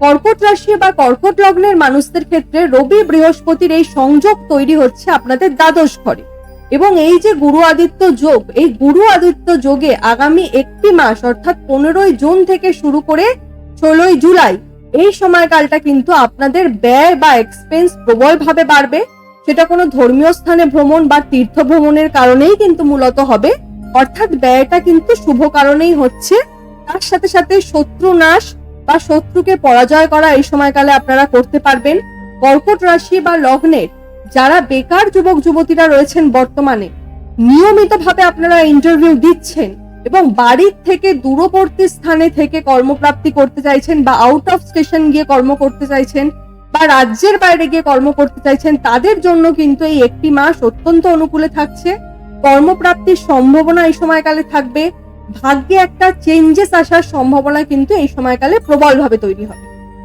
কর্কট রাশি বা কর্কট লগ্নের মানুষদের ক্ষেত্রে রবি বৃহস্পতির এই সংযোগ তৈরি হচ্ছে আপনাদের দ্বাদশ ঘরে, এবং এই যে গুরু আদিত্য যোগ, এই গুরু আদিত্য যোগে আগামী একটি মাস অর্থাৎ 15ই জুন থেকে শুরু করে 16ই জুলাই এই সময়কালটা কিন্তু আপনাদের ব্যয় বা এক্সপেন্স প্রবলভাবে বাড়বে। সেটা কোনো ধর্মীয় স্থানে ভ্রমণ বা তীর্থ ভ্রমণের কারণেই কিন্তু মূলত হবে, অর্থাৎ ব্যয়টা কিন্তু শুভ কারণেই হচ্ছে। তার সাথে সাথে শত্রু নাশ বা শত্রুকে পরাজয় করা এই সময়কালে আপনারা করতে পারবেন। কর্কট রাশি বা লগ্নের যারা বেকার যুবক যুবতীরা রয়েছেন বর্তমানে, নিয়মিতভাবে আপনারা ইন্টারভিউ দিচ্ছেন এবং বাড়ির থেকে দূরবর্তী স্থানে থেকে কর্মপ্রাপ্তি করতে চাইছেন বা আউট অফ স্টেশন গিয়ে কর্ম করতে চাইছেন বা রাজ্যের বাইরে গিয়ে কর্ম করতে চাইছেন, তাদের জন্য কিন্তু এই একটি মাস অত্যন্ত অনুকূলে থাকছে। কর্মপ্রাপ্তির সম্ভাবনা এই সময়কালে থাকবে। ভাগ্যে একটা চেঞ্জেস আসার সম্ভাবনা কিন্তু এই সময়কালে প্রবলভাবে তৈরি হবে।